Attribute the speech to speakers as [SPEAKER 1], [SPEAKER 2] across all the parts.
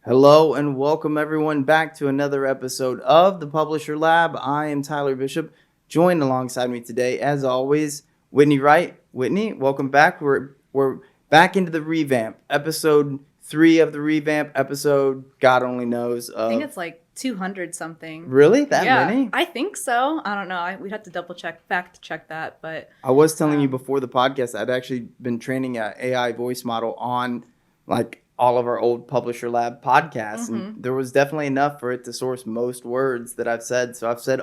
[SPEAKER 1] Hello and welcome everyone back to another episode of the Publisher Lab. I am Tyler Bishop, joined alongside me today, as always, Whitney Wright. Whitney, welcome back. We're back into the revamp, episode 3 of the revamp episode. God only knows.
[SPEAKER 2] I think it's like 200 something.
[SPEAKER 1] Really, that many?
[SPEAKER 2] I think so. I don't know. We'd have to fact check that. But
[SPEAKER 1] I was telling you before the podcast, I'd actually been training an AI voice model on like all of our old Publisher Lab podcasts. And there was definitely enough for it to source most words that I've said. So I've said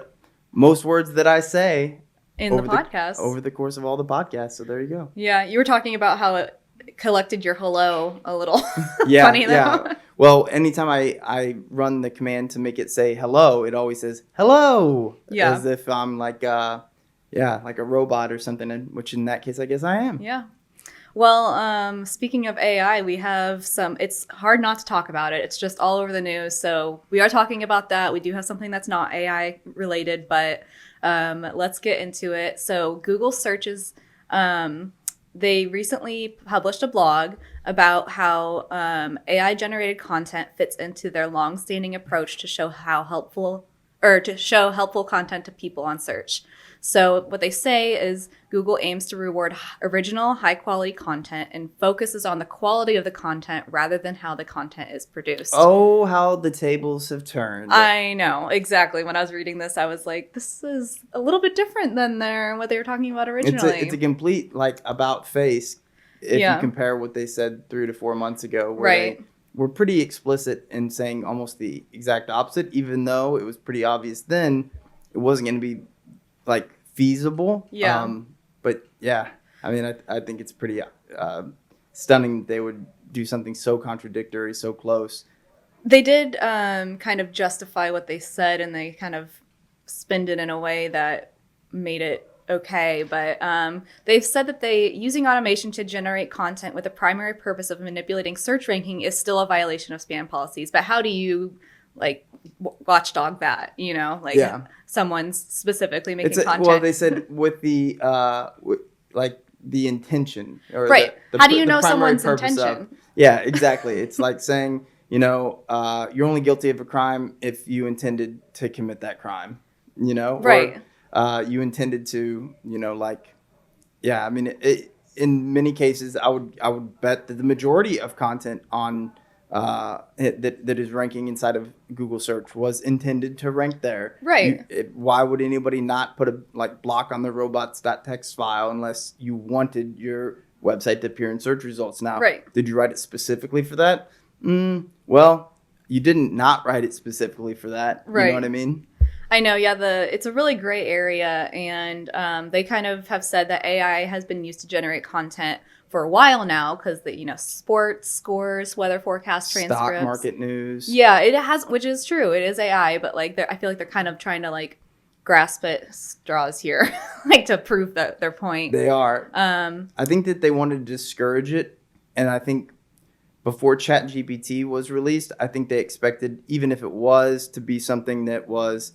[SPEAKER 1] most words that I say
[SPEAKER 2] in the podcast
[SPEAKER 1] over the course of all the podcasts. So there you go.
[SPEAKER 2] Yeah, you were talking about how it collected your hello a little. Funny though.
[SPEAKER 1] Yeah. Well, anytime I run the command to make it say hello, it always says hello.
[SPEAKER 2] Yeah.
[SPEAKER 1] As if I'm like a robot or something, which in that case I guess I am.
[SPEAKER 2] Yeah. Well, speaking of AI, we have it's hard not to talk about it. It's just all over the news. So we are talking about that. We do have something that's not AI related, but let's get into it. So Google searches, they recently published a blog about how AI generated content fits into their long-standing approach to show helpful content to people on search. So what they say is Google aims to reward original, high-quality content and focuses on the quality of the content rather than how the content is produced.
[SPEAKER 1] Oh, how the tables have turned.
[SPEAKER 2] I know, exactly. When I was reading this, I was like, this is a little bit different than what they were talking about originally.
[SPEAKER 1] It's a complete, about face if you compare what they said 3 to 4 months ago. Where
[SPEAKER 2] right.
[SPEAKER 1] They were pretty explicit in saying almost the exact opposite, even though it was pretty obvious then it wasn't going to be feasible.
[SPEAKER 2] Yeah.
[SPEAKER 1] But yeah, I mean, I think it's pretty stunning that they would do something so contradictory, so close.
[SPEAKER 2] They did kind of justify what they said, and they kind of spinned it in a way that made it okay. But they've said that using automation to generate content with the primary purpose of manipulating search ranking is still a violation of spam policies. But how do you watchdog that, someone's specifically making content?
[SPEAKER 1] Well, they said with the the intention, or
[SPEAKER 2] right. How do you know someone's intention?
[SPEAKER 1] Yeah, exactly. It's like saying, you're only guilty of a crime if you intended to commit that crime,
[SPEAKER 2] right.
[SPEAKER 1] Or you intended to, I mean, in many cases, I would bet that the majority of content on that is ranking inside of Google search was intended to rank there.
[SPEAKER 2] Right.
[SPEAKER 1] Why would anybody not put a block on the robots.txt file unless you wanted your website to appear in search results? Now,
[SPEAKER 2] right.
[SPEAKER 1] Did you write it specifically for that? Well, you didn't not write it specifically for that.
[SPEAKER 2] Right.
[SPEAKER 1] You know what I mean?
[SPEAKER 2] I know, yeah. It's a really gray area, and they kind of have said that AI has been used to generate content for a while now because sports scores, weather forecast transcripts,
[SPEAKER 1] stock market news.
[SPEAKER 2] Yeah, it has, which is true. It is AI, but I feel like they're kind of trying to grasp at straws here, to prove their point.
[SPEAKER 1] They are. I think that they wanted to discourage it, and I think before ChatGPT was released, I think they expected, even if it was, to be something that was,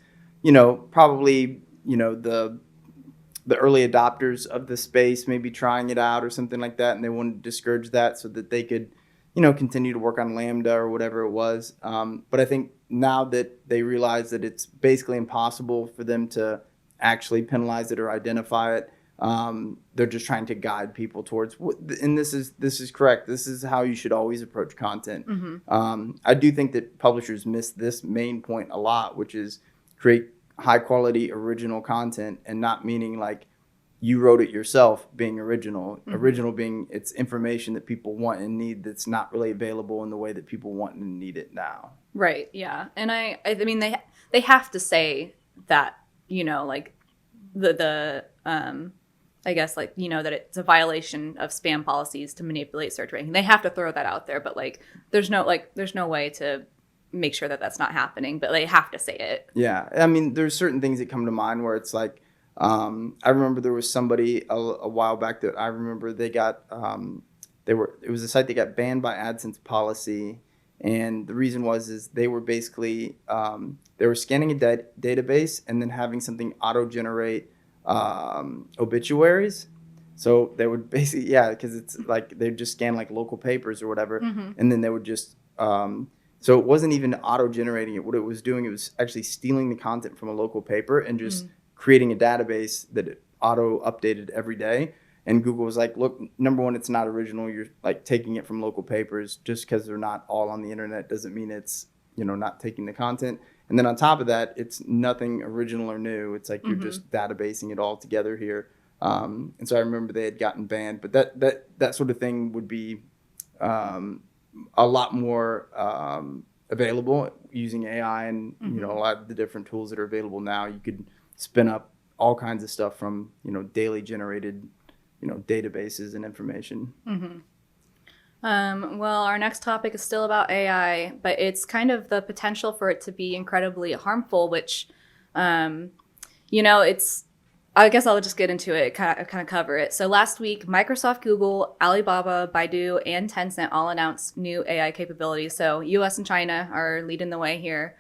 [SPEAKER 1] probably the early adopters of the space maybe trying it out or something like that, and they wanted to discourage that so that they could, continue to work on Lambda or whatever it was. But I think now that they realize that it's basically impossible for them to actually penalize it or identify it, they're just trying to guide people towards. And this is correct. This is how you should always approach content.
[SPEAKER 2] Mm-hmm.
[SPEAKER 1] I do think that publishers miss this main point a lot, which is create high quality original content, and not meaning you wrote it yourself being original. Mm-hmm. Original being it's information that people want and need that's not really available in the way that people want and need it now.
[SPEAKER 2] Right. Yeah. And I mean they have to say that, the I guess that it's a violation of spam policies to manipulate search ranking. They have to throw that out there, but there's no way to make sure that that's not happening, but they have to say it.
[SPEAKER 1] Yeah. I mean, there's certain things that come to mind where it's I remember there was somebody a while back that I remember they got, it was a site that got banned by AdSense policy. And the reason is they were basically, they were scanning a database and then having something auto-generate obituaries. So they would basically, because it's they'd just scan local papers or whatever. Mm-hmm. And then they would just So it wasn't even auto-generating it. What it was doing, it was actually stealing the content from a local paper and just creating a database that it auto-updated every day. And Google was like, look, number one, it's not original. You're like taking it from local papers. Just because they're not all on the internet doesn't mean it's, not taking the content. And then on top of that, it's nothing original or new. It's like you're just databasing it all together here. And so I remember they had gotten banned, but that sort of thing would be a lot more available using AI and a lot of the different tools that are available now. You could spin up all kinds of stuff from daily generated databases and information.
[SPEAKER 2] Well, our next topic is still about AI, but it's kind of the potential for it to be incredibly harmful, which, it's, I guess I'll just get into it, kind of cover it. So last week, Microsoft, Google, Alibaba, Baidu, and Tencent all announced new AI capabilities. So US and China are leading the way here.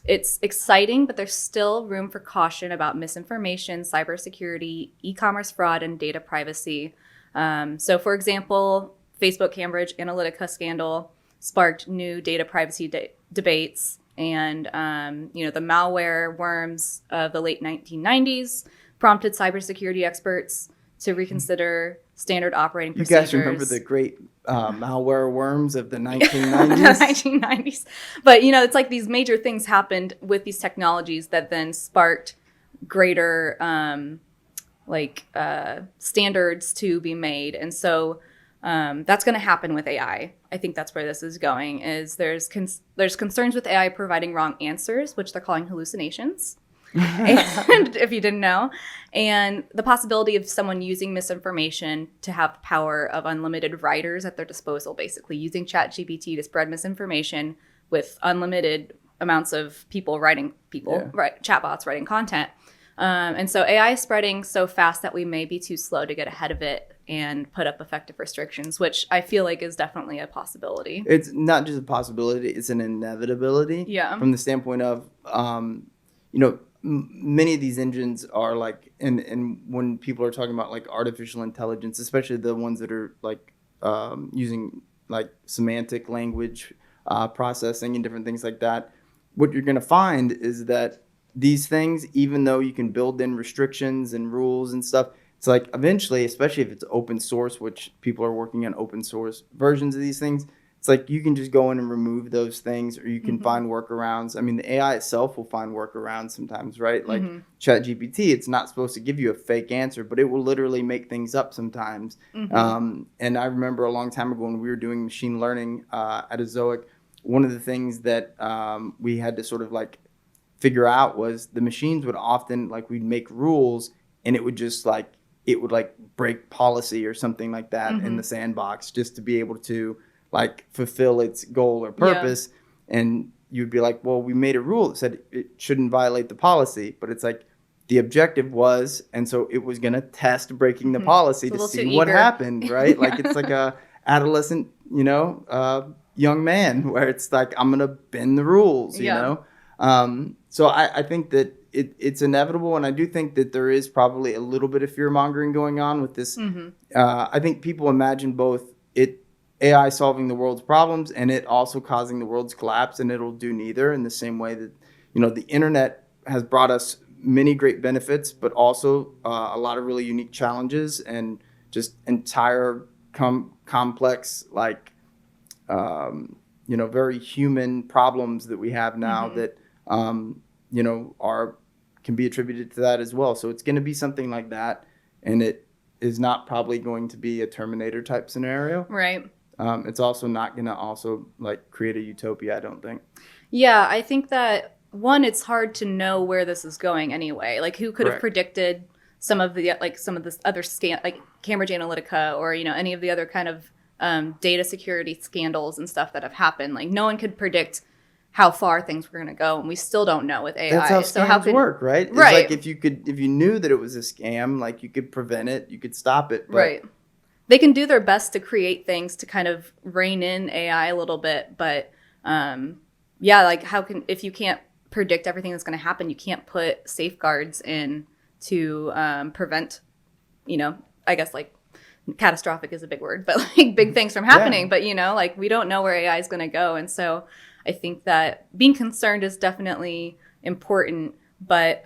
[SPEAKER 2] It's exciting, but there's still room for caution about misinformation, cybersecurity, e-commerce fraud, and data privacy. So for example, Facebook Cambridge Analytica scandal sparked new data privacy debates. And, the malware worms of the late 1990s prompted cybersecurity experts to reconsider standard operating procedures.
[SPEAKER 1] You guys remember the great malware worms of the 1990s?
[SPEAKER 2] The 1990s. But, it's like these major things happened with these technologies that then sparked greater standards to be made. And so that's going to happen with AI. I think that's where this is going. Is there's concerns with AI providing wrong answers, which they're calling hallucinations. And if you didn't know, and the possibility of someone using misinformation to have the power of unlimited writers at their disposal, basically using ChatGPT to spread misinformation with unlimited amounts of chatbots writing content. And so AI is spreading so fast that we may be too slow to get ahead of it and put up effective restrictions, which I feel like is definitely a possibility.
[SPEAKER 1] It's not just a possibility, it's an inevitability.
[SPEAKER 2] Yeah.
[SPEAKER 1] From the standpoint of, many of these engines are like, and when people are talking about like artificial intelligence, especially the ones that are like using like semantic language processing and different things like that, what you're going to find is that these things, even though you can build in restrictions and rules and stuff, it's like eventually, especially if it's open source, which people are working on open source versions of these things, it's like you can just go in and remove those things, or you can find workarounds. I mean, the AI itself will find workarounds sometimes, right? Like ChatGPT, it's not supposed to give you a fake answer, but it will literally make things up sometimes. And I remember a long time ago when we were doing machine learning at Azoic, one of the things that we had to sort of like figure out was the machines would often, like, we'd make rules and it would just like, it would like break policy or something like that in the sandbox just to be able to like fulfill its goal or purpose. And you'd be like, well, we made a rule that said it shouldn't violate the policy, but it's like the objective was, and so it was going to test breaking the policy to see what happened, right? Like it's like a adolescent, young man where it's like, I'm going to bend the rules, you know? So I think that it's inevitable, and I do think that there is probably a little bit of fear-mongering going on with this. I think people imagine both AI solving the world's problems and it also causing the world's collapse, and it'll do neither, in the same way that, the internet has brought us many great benefits, but also a lot of really unique challenges and just entire complex, like, very human problems that we have now that, can be attributed to that as well. So it's going to be something like that, and it is not probably going to be a Terminator type scenario.
[SPEAKER 2] Right.
[SPEAKER 1] It's also not going to also like create a utopia, I don't think.
[SPEAKER 2] Yeah, I think that it's hard to know where this is going anyway. Like, who could have predicted some of this other like Cambridge Analytica or any of the other kind of data security scandals and stuff that have happened. Like, no one could predict how far things were going to go, and we still don't know with AI.
[SPEAKER 1] That's how scams work, right? It's
[SPEAKER 2] right.
[SPEAKER 1] like if you knew that it was a scam, like you could prevent it, you could stop it. But
[SPEAKER 2] right. They can do their best to create things to kind of rein in AI a little bit, but like if you can't predict everything that's going to happen, you can't put safeguards in to prevent, I guess like catastrophic is a big word, but like big things from happening.
[SPEAKER 1] Yeah.
[SPEAKER 2] But, you know, like we don't know where AI is going to go. And so I think that being concerned is definitely important. But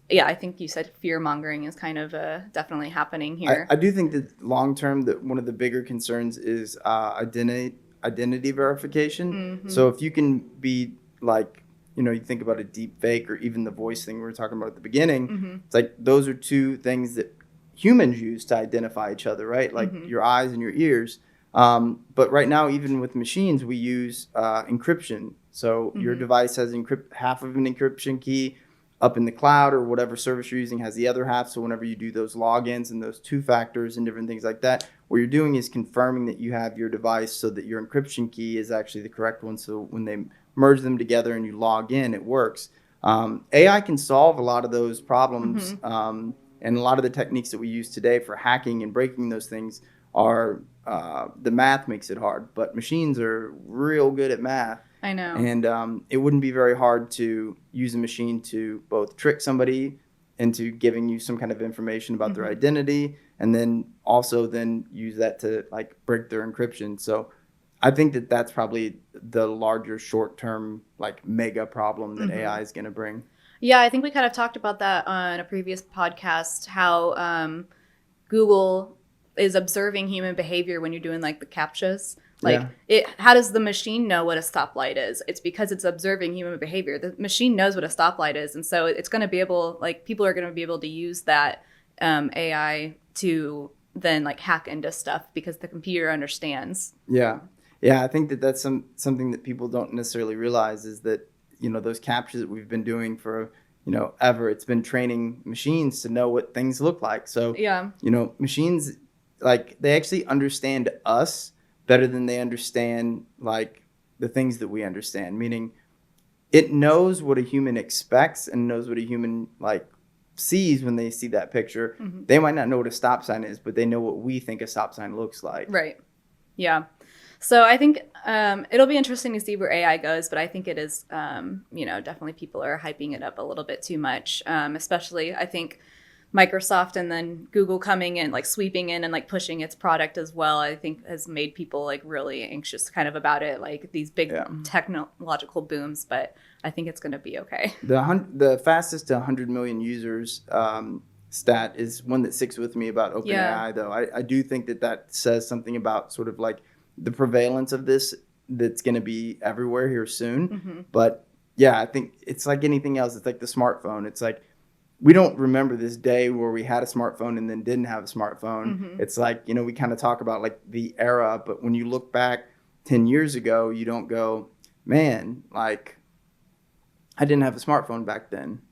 [SPEAKER 2] yeah, I think you said fear mongering is kind of definitely happening here.
[SPEAKER 1] I do think that long term, that one of the bigger concerns is identity verification. So if you can be like, you know, you think about a deep fake or even the voice thing we were talking about at the beginning, it's like those are two things that humans use to identify each other, right? Like your eyes and your ears. But right now, even with machines, we use encryption. So your device has half of an encryption key up in the cloud, or whatever service you're using has the other half. So whenever you do those logins and those two factors and different things like that, what you're doing is confirming that you have your device so that your encryption key is actually the correct one. So when they merge them together and you log in, it works. AI can solve a lot of those problems. And a lot of the techniques that we use today for hacking and breaking those things are the math makes it hard, but machines are real good at math.
[SPEAKER 2] I know.
[SPEAKER 1] And it wouldn't be very hard to use a machine to both trick somebody into giving you some kind of information about their identity, and then also then use that to like break their encryption. So I think that that's probably the larger short-term like mega problem that AI is going to bring.
[SPEAKER 2] Yeah, I think we kind of talked about that on a previous podcast, how Google is observing human behavior when you're doing like the CAPTCHAs. Like how does the machine know what a stoplight is? It's because it's observing human behavior. The machine knows what a stoplight is. And so it's going to be able, like people are going to be able to use that AI to then like hack into stuff because the computer understands.
[SPEAKER 1] Yeah. Yeah. I think that that's something that people don't necessarily realize is that, you know, those captures that we've been doing for, you know, ever, it's been training machines to know what things look like. So, you know, machines, like they actually understand us better than they understand like the things that we understand, meaning it knows what a human expects and knows what a human like sees when they see that picture. They might not know what a stop sign is, but they know what we think a stop sign looks like.
[SPEAKER 2] Right. Yeah. So I think it'll be interesting to see where AI goes, but I think it is, you know, definitely people are hyping it up a little bit too much, especially I think Microsoft and then Google coming in, like sweeping in and like pushing its product as well, I think has made people like really anxious kind of about it, like these big technological booms, but I think it's going to be okay.
[SPEAKER 1] The fastest to 100 million users stat is one that sticks with me about OpenAI, though. I do think that says something about sort of like the prevalence of this that's going to be everywhere here soon. But yeah, I think it's like anything else. It's like the smartphone. It's like, we don't remember this day where we had a smartphone and then didn't have a smartphone. It's like, you know, we kind of talk about like the era, but when you look back 10 years ago, you don't go, man, like I didn't have a smartphone back then.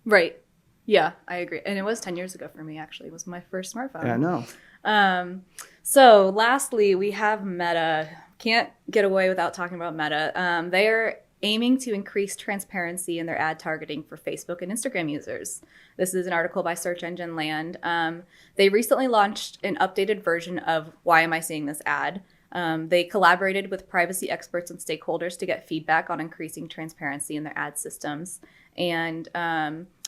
[SPEAKER 2] Right. Yeah, I agree. And it was 10 years ago for me, actually. It was my first smartphone.
[SPEAKER 1] Yeah, I know.
[SPEAKER 2] So lastly, we have Meta. Can't get away without talking about Meta. They are aiming to increase transparency in their ad targeting for Facebook and Instagram users. This is an article by Search Engine Land. They recently launched an updated version of Why Am I Seeing This Ad? They collaborated with privacy experts and stakeholders to get feedback on increasing transparency in their ad systems. And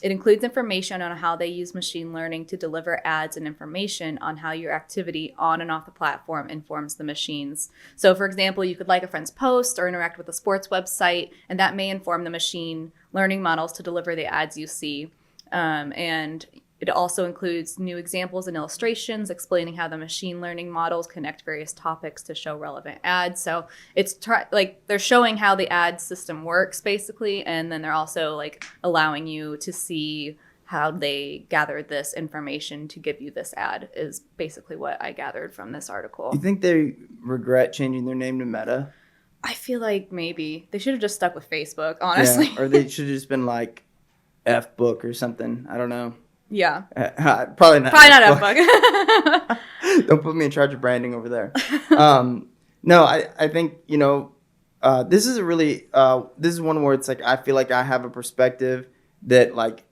[SPEAKER 2] it includes information on how they use machine learning to deliver ads and information on how your activity on and off the platform informs the machines. So, for example, you could like a friend's post or interact with a sports website, and that may inform the machine learning models to deliver the ads you see. And it also includes new examples and illustrations explaining how the machine learning models connect various topics to show relevant ads. So it's like they're showing how the ad system works basically, and then they're also like allowing you to see how they gathered this information to give you this ad is basically what I gathered from this article.
[SPEAKER 1] You think they regret changing their name to Meta?
[SPEAKER 2] I feel like maybe they should have just stuck with Facebook, honestly.
[SPEAKER 1] Yeah, or they should have just been like F book or something. I don't know.
[SPEAKER 2] Yeah.
[SPEAKER 1] Probably not.
[SPEAKER 2] Probably not F-book.
[SPEAKER 1] Don't put me in charge of branding over there. No, I think, you know, this is a really, this is one where it's like, I feel like I have a perspective that like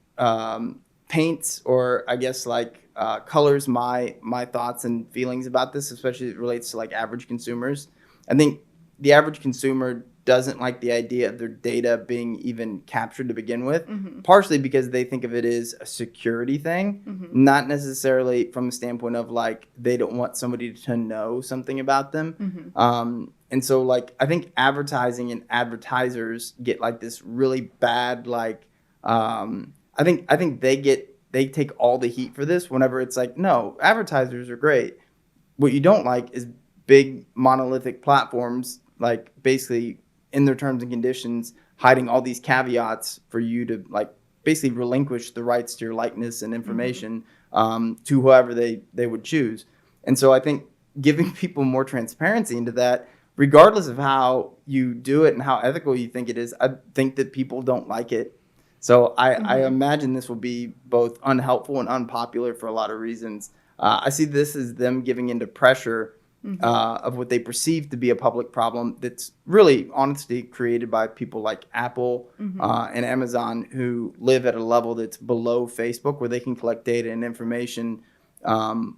[SPEAKER 1] paints or I guess like colors my thoughts and feelings about this, especially as it relates to like average consumers. I think, the average consumer doesn't like the idea of their data being even captured to begin with, partially because they think of it as a security thing, not necessarily from the standpoint of like they don't want somebody to know something about them. And so like I think advertising and advertisers get like this really bad like I think they take all the heat for this whenever it's like, no, advertisers are great. What you don't like is big monolithic platforms like basically in their terms and conditions hiding all these caveats for you to like basically relinquish the rights to your likeness and information to whoever they would choose. And so I think giving people more transparency into that, regardless of how you do it and how ethical you think it is, I think that people don't like it. So I imagine this will be both unhelpful and unpopular for a lot of reasons. I see this as them giving into pressure of what they perceive to be a public problem that's really honestly created by people like Apple and Amazon who live at a level that's below Facebook where they can collect data and information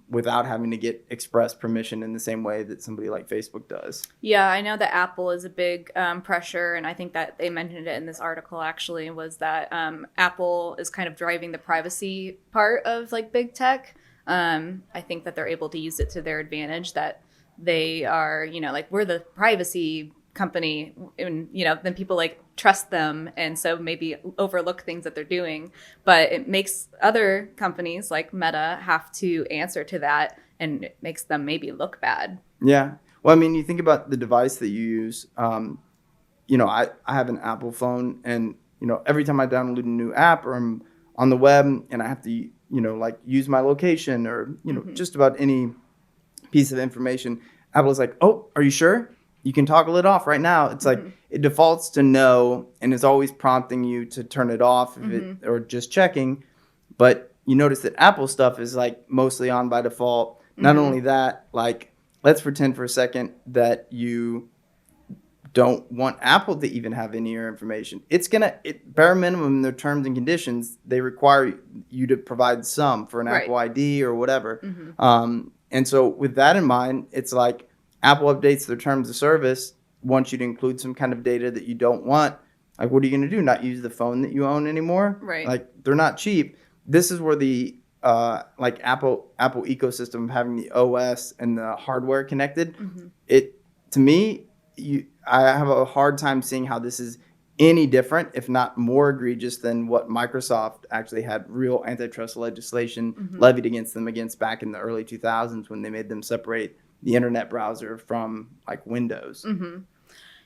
[SPEAKER 1] without having to get express permission in the same way that somebody like Facebook does.
[SPEAKER 2] Yeah, I know that Apple is a big pressure, and I think that they mentioned it in this article actually, was that Apple is kind of driving the privacy part of like big tech. I think that they're able to use it to their advantage, that they are, like we're the privacy company and, then people like trust them. And so maybe overlook things that they're doing, but it makes other companies like Meta have to answer to that. And it makes them maybe look bad.
[SPEAKER 1] Yeah. Well, I mean, you think about the device that you use, I have an Apple phone and, every time I download a new app or I'm on the web and I have to, like use my location or, just about any piece of information, Apple's like, oh, are you sure? You can toggle it off right now. It's like it defaults to no and is always prompting you to turn it off if it, or just checking. But you notice that Apple stuff is like mostly on by default. Not only that, like let's pretend for a second that you don't want Apple to even have any of your information. It's bare minimum in their terms and conditions, they require you to provide some for an Apple ID or whatever. And so with that in mind, it's like Apple updates their terms of service, wants you to include some kind of data that you don't want. Like, what are you going to do? Not use the phone that you own anymore?
[SPEAKER 2] Right.
[SPEAKER 1] Like, they're not cheap. This is where the Apple ecosystem of having the OS and the hardware connected, to me, I have a hard time seeing how this is any different, if not more egregious than what Microsoft actually had real antitrust legislation levied against them back in the early 2000s when they made them separate the internet browser from like Windows.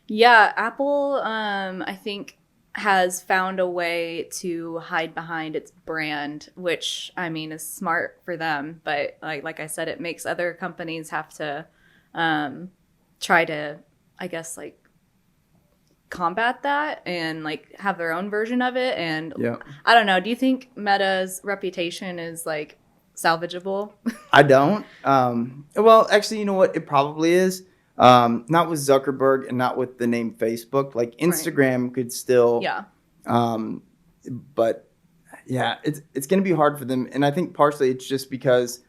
[SPEAKER 2] Yeah, Apple, I think, has found a way to hide behind its brand, which I mean is smart for them. But like I said, it makes other companies have to try to, I guess, like combat that and like have their own version of it. And I don't know. Do you think Meta's reputation is like salvageable?
[SPEAKER 1] I don't. Well, actually, you know what? It probably is. Not with Zuckerberg and not with the name Facebook. Like Instagram could still.
[SPEAKER 2] Yeah.
[SPEAKER 1] But yeah, it's going to be hard for them. And I think partially it's just because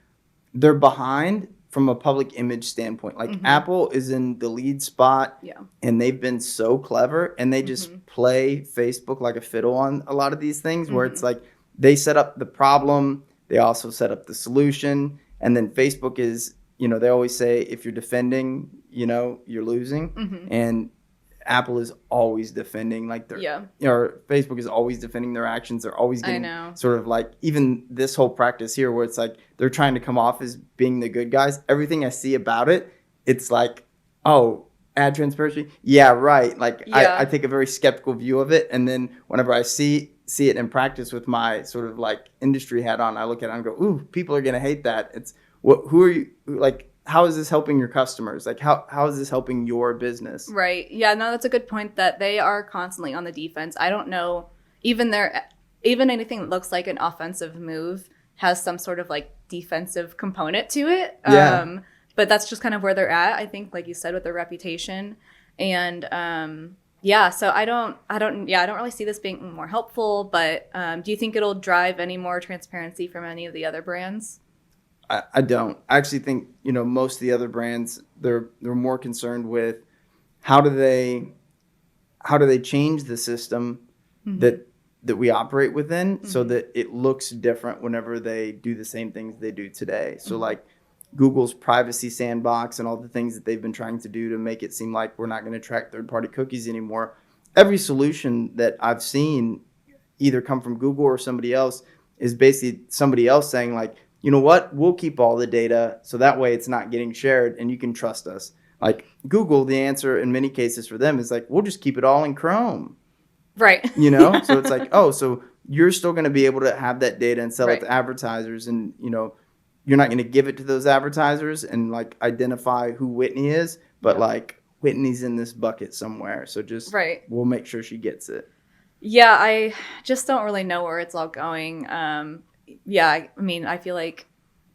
[SPEAKER 1] they're behind from a public image standpoint. Like Apple is in the lead spot and they've been so clever and they just play Facebook like a fiddle on a lot of these things where it's like they set up the problem. They also set up the solution. And then Facebook is, they always say if you're defending, you're losing. And Apple is always defending like their, or Facebook is always defending their actions. They're always getting sort of like even this whole practice here where it's like they're trying to come off as being the good guys. Everything I see about it, it's like, oh, ad transparency. Yeah, right. Like I take a very skeptical view of it. And then whenever I see it in practice with my sort of like industry hat on, I look at it and go, ooh, people are going to hate that. It's who are you like? How is this helping your customers? Like, how is this helping your business?
[SPEAKER 2] Right. Yeah, no, that's a good point that they are constantly on the defense. I don't know, even anything that looks like an offensive move has some sort of like defensive component to it.
[SPEAKER 1] Yeah.
[SPEAKER 2] But that's just kind of where they're at, I think, like you said, with their reputation. And so I don't really see this being more helpful, but do you think it'll drive any more transparency from any of the other brands?
[SPEAKER 1] I don't. I actually think, most of the other brands, they're more concerned with how do they change the system that we operate within so that it looks different whenever they do the same things they do today. So like Google's privacy sandbox and all the things that they've been trying to do to make it seem like we're not going to track third-party cookies anymore. Every solution that I've seen either come from Google or somebody else is basically somebody else saying like, you know what, we'll keep all the data so that way it's not getting shared and you can trust us. Like Google, the answer in many cases for them is like, we'll just keep it all in Chrome.
[SPEAKER 2] Right.
[SPEAKER 1] You know, so it's like, oh, so you're still going to be able to have that data and sell it
[SPEAKER 2] Right.
[SPEAKER 1] to advertisers, and you know, you're not going to give it to those advertisers and like identify who Whitney is, but like Whitney's in this bucket somewhere. So just
[SPEAKER 2] Right.
[SPEAKER 1] we'll make sure she gets it.
[SPEAKER 2] Yeah, I just don't really know where it's all going. Yeah, I mean, I feel like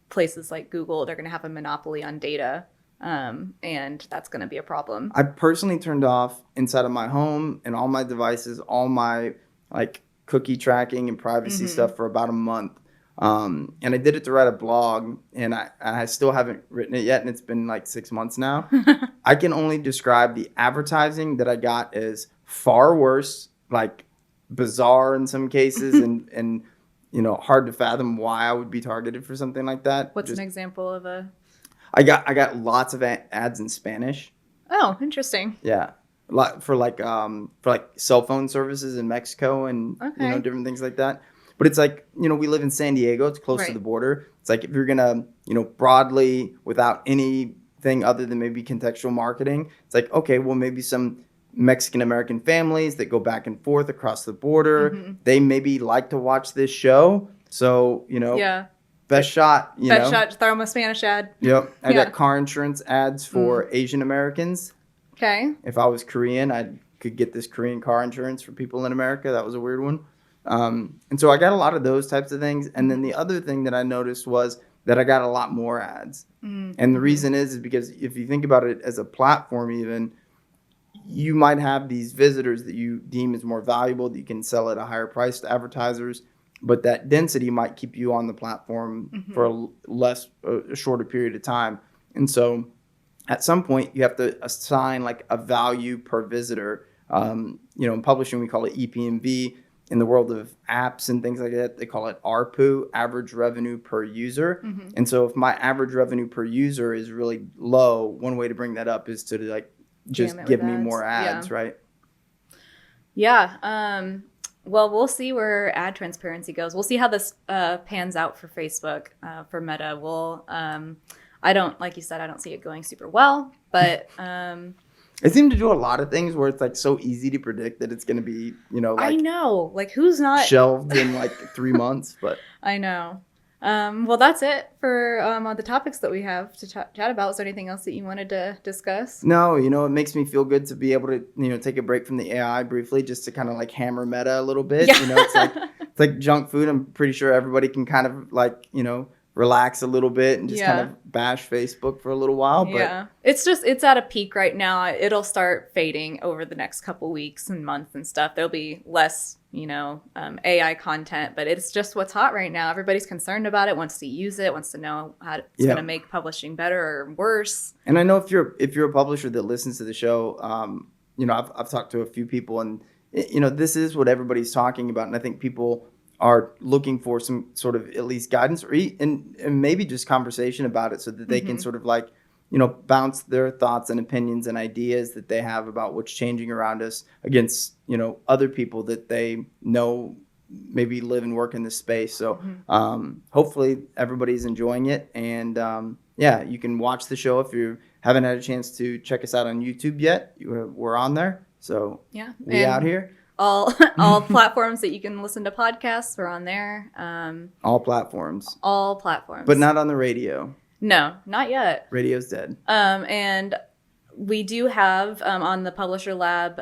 [SPEAKER 2] places like Google, they're going to have a monopoly on data, and that's going to be a problem.
[SPEAKER 1] I personally turned off inside of my home and all my devices, all my like cookie tracking and privacy stuff for about a month. And I did it to write a blog, and I still haven't written it yet, and it's been like 6 months now. I can only describe the advertising that I got as far worse, like bizarre in some cases, and you know, hard to fathom why I would be targeted for something like that.
[SPEAKER 2] What's an example of a...
[SPEAKER 1] I got lots of ads in Spanish.
[SPEAKER 2] Oh, interesting.
[SPEAKER 1] Yeah. For like cell phone services in Mexico and you know, different things like that. But it's like, you know, we live in San Diego. It's close to the border. It's like if you're going to, you know, broadly without anything other than maybe contextual marketing, it's like, okay, well, maybe some Mexican-American families that go back and forth across the border, they maybe like to watch this show. So, you know, best shot, you know.
[SPEAKER 2] Best shot, throw them a Spanish ad.
[SPEAKER 1] Yep. I got car insurance ads for Asian Americans.
[SPEAKER 2] Okay.
[SPEAKER 1] If I was Korean, I could get this Korean car insurance for people in America. That was a weird one. And so I got a lot of those types of things. And then the other thing that I noticed was that I got a lot more ads. And the reason is because if you think about it as a platform even, you might have these visitors that you deem as more valuable, that you can sell at a higher price to advertisers, but that density might keep you on the platform for a shorter period of time. And so at some point you have to assign like a value per visitor. You know, in publishing, we call it EPMV. In the world of apps and things like that, they call it ARPU, average revenue per user. And so if my average revenue per user is really low, one way to bring that up is to like just give me more ads, right?
[SPEAKER 2] Yeah. Well, we'll see where ad transparency goes. We'll see how this pans out for Facebook, for Meta. We'll, I don't, like you said, I don't see it going super well, but
[SPEAKER 1] they seem to do a lot of things where it's like so easy to predict that it's going to be, you know, like
[SPEAKER 2] I know, like who's not
[SPEAKER 1] shelved in like 3 months, but
[SPEAKER 2] I know. Well, that's it for the topics that we have to chat about. Is there anything else that you wanted to discuss?
[SPEAKER 1] No, you know, it makes me feel good to be able to, you know, take a break from the AI briefly just to kind of like hammer Meta a little bit.
[SPEAKER 2] Yeah.
[SPEAKER 1] You know, it's like junk food. I'm pretty sure everybody can kind of like, you know, relax a little bit and just kind of bash Facebook for a little while. But
[SPEAKER 2] yeah, it's at a peak right now. It'll start fading over the next couple weeks and months and stuff. There'll be less, you know, AI content, but it's just what's hot right now. Everybody's concerned about it, wants to use it, wants to know how it's going to make publishing better or worse.
[SPEAKER 1] And I know if you're a publisher that listens to the show, you know, I've talked to a few people, and you know, this is what everybody's talking about, and I think people are looking for some sort of at least guidance and maybe just conversation about it so that they can sort of like, you know, bounce their thoughts and opinions and ideas that they have about what's changing around us against, you know, other people that they know maybe live and work in this space. So hopefully everybody's enjoying it. And yeah, you can watch the show if you haven't had a chance to check us out on YouTube yet. We're on there. So
[SPEAKER 2] yeah,
[SPEAKER 1] we out here.
[SPEAKER 2] All platforms that you can listen to podcasts are on there.
[SPEAKER 1] All platforms.
[SPEAKER 2] All platforms.
[SPEAKER 1] But not on the radio.
[SPEAKER 2] No, not yet.
[SPEAKER 1] Radio's dead.
[SPEAKER 2] And we do have on the Publisher Lab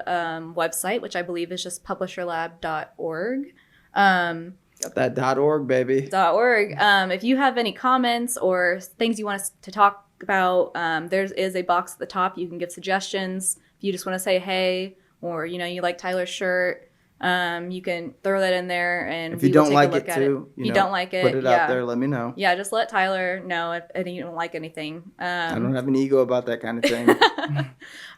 [SPEAKER 2] website, which I believe is just publisherlab.org.
[SPEAKER 1] Got that .org, baby.
[SPEAKER 2] .org. If you have any comments or things you want us to talk about, there is a box at the top. You can give suggestions. If you just want to say hey, or, you know, you like Tyler's shirt, You can throw that in there, and
[SPEAKER 1] if you
[SPEAKER 2] we will
[SPEAKER 1] don't
[SPEAKER 2] take
[SPEAKER 1] like
[SPEAKER 2] a look
[SPEAKER 1] it
[SPEAKER 2] at
[SPEAKER 1] too,
[SPEAKER 2] it. If you don't like it,
[SPEAKER 1] put it out there. Let me know.
[SPEAKER 2] Yeah, just let Tyler know if you don't like anything.
[SPEAKER 1] I don't have an ego about that kind of thing.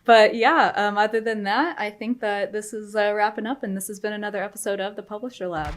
[SPEAKER 2] But yeah, other than that, I think that this is wrapping up, and this has been another episode of the Publisher Lab.